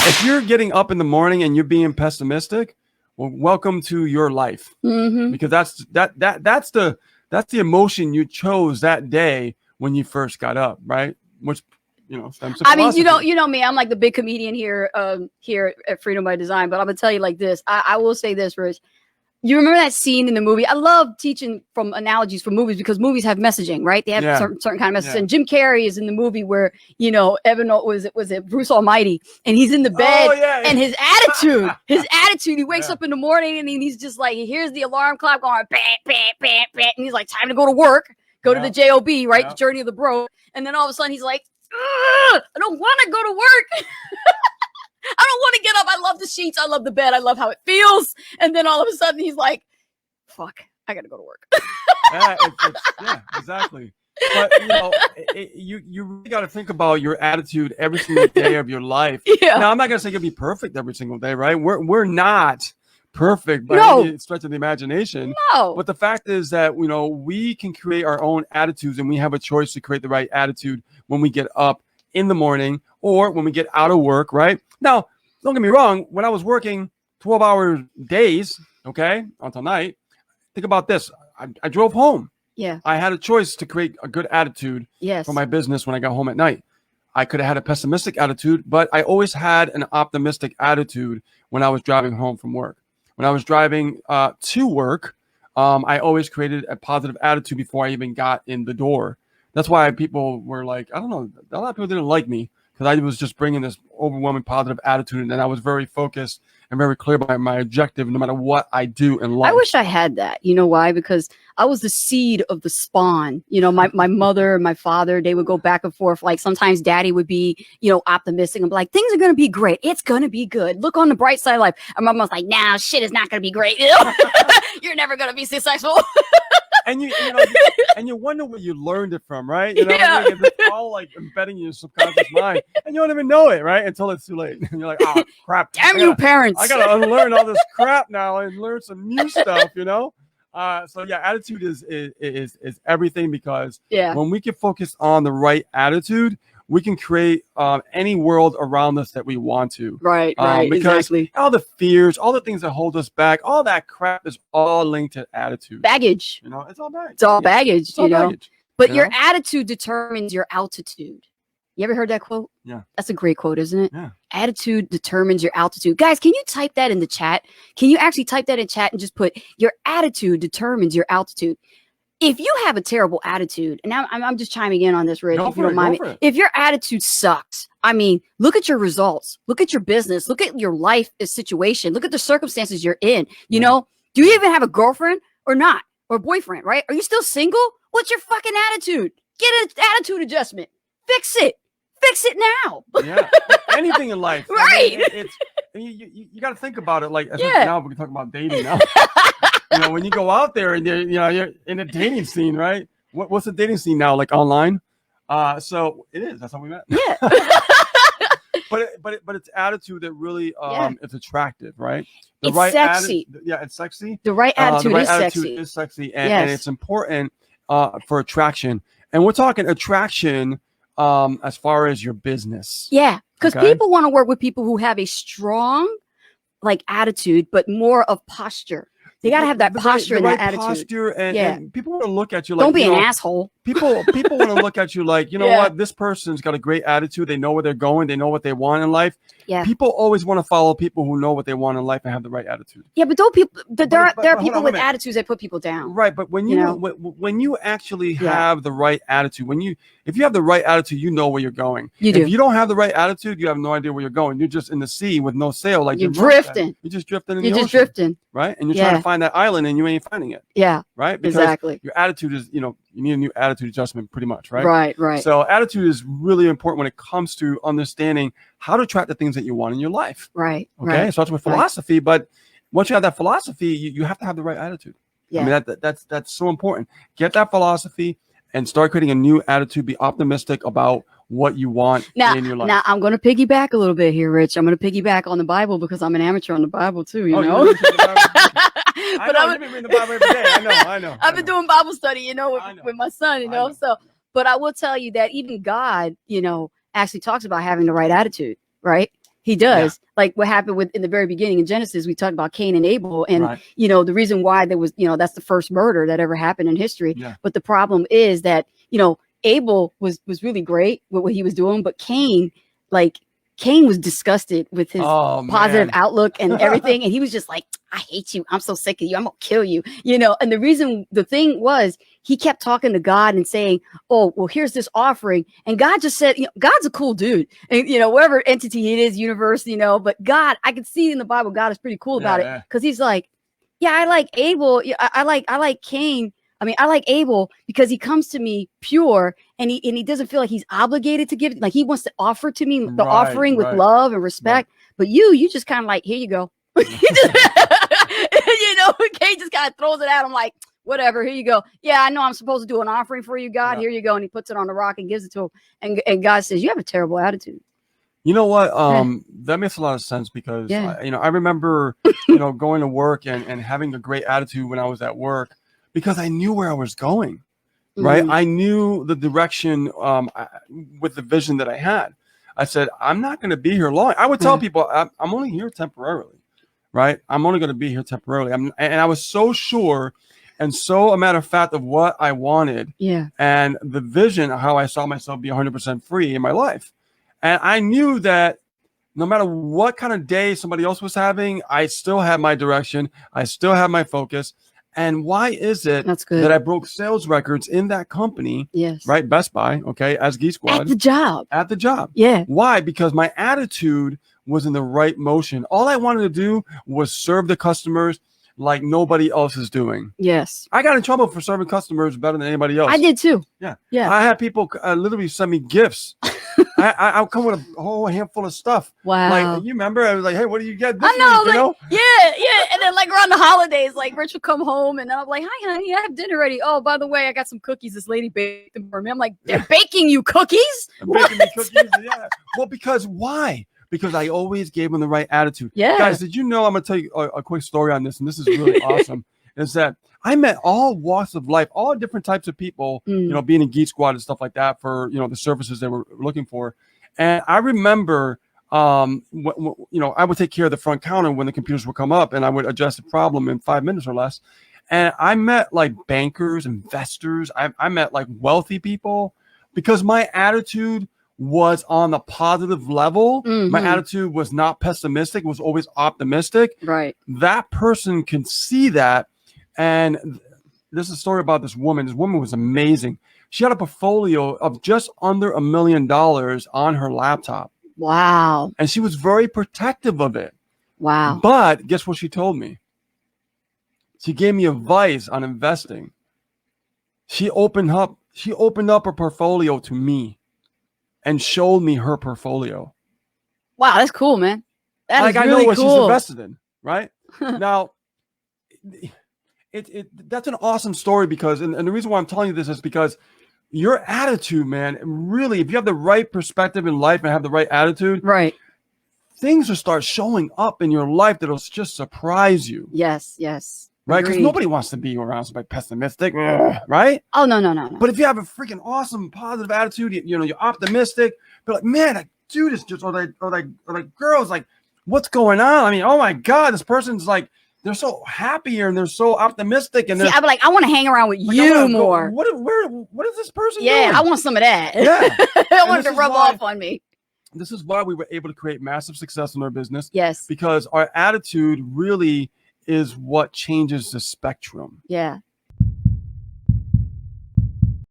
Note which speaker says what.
Speaker 1: if you're getting up in the morning and you're being pessimistic, well, welcome to your life, because that's the emotion you chose that day when you first got up, right? Which, stems to philosophy.
Speaker 2: You know me. I'm like the big comedian here at Freedom by Design. But I'm gonna tell you like this. I will say this, Rich. You remember that scene in the movie? I love teaching from analogies from movies because movies have messaging, right? They have certain kind of message. And Jim Carrey is in the movie where, Evan, was it Bruce Almighty? And he's in the bed and his attitude, he wakes up in the morning and he's just like, he hears the alarm clock going, bam, bam, bam, bam. And he's like, time to go to work, go to the JOB, right? The Journey of the Bro. And then all of a sudden he's like, I don't want to go to work. I don't want to get up. I love the sheets. I love the bed. I love how it feels. And then all of a sudden he's like, fuck, I got to go to work.
Speaker 1: Yeah, exactly. But, you really got to think about your attitude every single day of your life. Yeah. Now, I'm not going to say you'll be perfect every single day, right? We're not perfect by any stretch of the imagination. No. But the fact is that, we can create our own attitudes, and we have a choice to create the right attitude when we get up in the morning or when we get out of work, right? Now, don't get me wrong. When I was working 12-hour days, until night, think about this. I drove home. Yeah. I had a choice to create a good attitude for my business when I got home at night. I could have had a pessimistic attitude, but I always had an optimistic attitude when I was driving home from work. When I was driving to work, I always created a positive attitude before I even got in the door. That's why people were like, I don't know, a lot of people didn't like me because I was just bringing this overwhelming positive attitude, and I was very focused and very clear about my objective no matter what I do in life.
Speaker 2: I wish I had that. You know why? Because I was the seed of the spawn. My mother and my father, they would go back and forth. Like sometimes daddy would be, optimistic and be like, things are going to be great. It's going to be good. Look on the bright side of life. And my mom's like, nah, shit is not going to be great. You're never going to be successful.
Speaker 1: And you wonder where you learned it from, right? It's all like embedding in your subconscious mind, and you don't even know it, right? Until it's too late. And you're like, oh crap!
Speaker 2: Damn you, parents!
Speaker 1: I gotta unlearn all this crap now and learn some new stuff, So yeah, attitude is everything, because when we can focus on the right attitude, we can create any world around us that we want to. Right, because exactly. All the fears, all the things that hold us back, all that crap is all linked to attitude.
Speaker 2: Baggage.
Speaker 1: It's all baggage.
Speaker 2: It's all baggage, baggage. But your attitude determines your altitude. You ever heard that quote? Yeah. That's a great quote, isn't it? Yeah. Attitude determines your altitude. Guys, can you type that in the chat? Can you actually type that in chat and just put your attitude determines your altitude? If you have a terrible attitude, and I'm just chiming in on this, Rich, if you don't mind me. If your attitude sucks, look at your results, look at your business, look at your life situation, look at the circumstances you're in. Do you even have a girlfriend or not? Or boyfriend, right? Are you still single? What's your fucking attitude? Get an attitude adjustment. Fix it. Fix it now. Yeah.
Speaker 1: Anything in life.
Speaker 2: Right.
Speaker 1: You got to think about it. Like, now we can talk about dating now. When you go out there and you're in a dating scene, right? What's the dating scene now? Like online? So it is. That's how we met. Yeah. but it's attitude that really it's attractive, right?
Speaker 2: It's sexy.
Speaker 1: It's sexy.
Speaker 2: The right attitude
Speaker 1: is sexy, and it's important for attraction. And we're talking attraction as far as your business.
Speaker 2: Yeah, because people want to work with people who have a strong attitude, but more of posture. They got to have that posture and that attitude.
Speaker 1: Posture and people want to look at you like,
Speaker 2: don't be an asshole.
Speaker 1: People want to look at you like, what? This person's got a great attitude. They know where they're going. They know what they want in life. Yeah. People always want to follow people who know what they want in life and have the right attitude.
Speaker 2: Yeah, but there are people with attitudes that put people down.
Speaker 1: Right, but when you actually have the right attitude, if you have the right attitude, you know where you're going.
Speaker 2: You do.
Speaker 1: If you don't have the right attitude, you have no idea where you're going. You're just in the sea with no sail, like
Speaker 2: you're drifting.
Speaker 1: You're just drifting in the ocean.
Speaker 2: Drifting.
Speaker 1: Right? And you're trying to find that island and you ain't finding it.
Speaker 2: Yeah.
Speaker 1: Right? Because
Speaker 2: exactly.
Speaker 1: Your attitude is, you need a new attitude adjustment pretty much, right?
Speaker 2: Right.
Speaker 1: So attitude is really important when it comes to understanding how to attract the things that you want in your life.
Speaker 2: Right.
Speaker 1: Okay. It starts with philosophy, but once you have that philosophy, you have to have the right attitude. Yeah. That's so important. Get that philosophy and start creating a new attitude. Be optimistic about what you want in your life.
Speaker 2: Now, I'm going to piggyback a little bit here, Rich. I'm going to piggyback on the Bible because I'm an amateur on the Bible too, you know? You've
Speaker 1: been reading the Bible every day. I know.
Speaker 2: I've been doing Bible study, with my son, you know? So, but I will tell you that even God, actually talks about having the right attitude, right? He does. Like what happened with in the very beginning in Genesis, we talked about Cain and Abel, and the reason why there was, that's the first murder that ever happened in history. But the problem is that, Abel was really great with what he was doing, but Cain was disgusted with his positive outlook and everything. And he was just like, I hate you. I'm so sick of you. I'm going to kill you. And the thing was, he kept talking to God and saying, oh, well, here's this offering. And God just said, God's a cool dude. And, whatever entity it is, universe, but God, I can see in the Bible, God is pretty cool about it. Because he's like, yeah, I like Abel. I like Cain. I mean, I like Abel because he comes to me pure and he doesn't feel like he's obligated to give, like he wants to offer to me the offering with love and respect. But you just kind of like, here you go. Cain just kind of throws it at him like, whatever, here you go. Yeah, I know I'm supposed to do an offering for you, God. Here you go. And he puts it on the rock and gives it to him. And God says, you have a terrible attitude.
Speaker 1: You know what? That makes a lot of sense because, I remember, going to work and having a great attitude when I was at work. Because I knew where I was going, right? I knew the direction with the vision that I had. I said, I'm not going to be here long. I would tell people, I'm only here temporarily, right? I'm only going to be here temporarily. And I was so sure and so a matter of fact of what I wanted and the vision of how I saw myself be 100% free in my life. And I knew that no matter what kind of day somebody else was having, I still had my direction. I still had my focus. And why is it that I broke sales records in that company?
Speaker 2: Yes.
Speaker 1: Right. Best Buy. Okay. As Geek Squad.
Speaker 2: At the job.
Speaker 1: Yeah. Why? Because my attitude was in the right motion. All I wanted to do was serve the customers like nobody else is doing.
Speaker 2: Yes.
Speaker 1: I got in trouble for serving customers better than anybody else.
Speaker 2: I did too.
Speaker 1: Yeah. I had people literally send me gifts. I'll come with a whole handful of stuff.
Speaker 2: Wow.
Speaker 1: Like, you remember? I was like, hey, what do you get this
Speaker 2: I know,
Speaker 1: week,
Speaker 2: Yeah. And then like around the holidays, like Rich would come home and I'm like, hi, honey, I have dinner ready. Oh, by the way, I got some cookies. This lady baked them for me. I'm like, they're baking you cookies?
Speaker 1: Baking me cookies, yeah. Well, because why? Because I always gave them the right attitude.
Speaker 2: Yeah.
Speaker 1: Guys, did you know, I'm going to tell you a quick story on this, and this is really awesome, is that I met all walks of life, all different types of people, being in Geek Squad and stuff like that for, the services they were looking for. And I remember, I would take care of the front counter when the computers would come up and I would address the problem in 5 minutes or less. And I met like bankers, investors. I met like wealthy people because my attitude was on the positive level. My attitude was not pessimistic, was always optimistic.
Speaker 2: Right.
Speaker 1: That person can see that. And there's a story about this woman. This woman was amazing. She had a portfolio of just under $1 million on her laptop.
Speaker 2: Wow.
Speaker 1: And she was very protective of it.
Speaker 2: Wow.
Speaker 1: But guess what she told me? She gave me advice on investing. She opened up her portfolio to me and showed me her portfolio.
Speaker 2: Wow, that's cool, man. That is really
Speaker 1: I know what
Speaker 2: cool.
Speaker 1: she's invested in, right? Now, that's an awesome story because, and the reason why I'm telling you this is because your attitude, man, really, if you have the right perspective in life and have the right attitude,
Speaker 2: right,
Speaker 1: things will start showing up in your life that'll just surprise you.
Speaker 2: Yes.
Speaker 1: Right? Because nobody wants to be around somebody pessimistic, right?
Speaker 2: Oh, no.
Speaker 1: But if you have a freaking awesome, positive attitude, you're optimistic, but like, man, that dude is just, or like girls, like, what's going on? I mean, oh my God, this person's like, they're so happy and they're so optimistic. And
Speaker 2: I'm like, I want to hang around with you more.
Speaker 1: What is this person
Speaker 2: doing?
Speaker 1: I
Speaker 2: want some of that.
Speaker 1: Yeah.
Speaker 2: I want it to rub off on me.
Speaker 1: This is why we were able to create massive success in our business.
Speaker 2: Yes.
Speaker 1: Because our attitude really is what changes the spectrum.
Speaker 2: Yeah.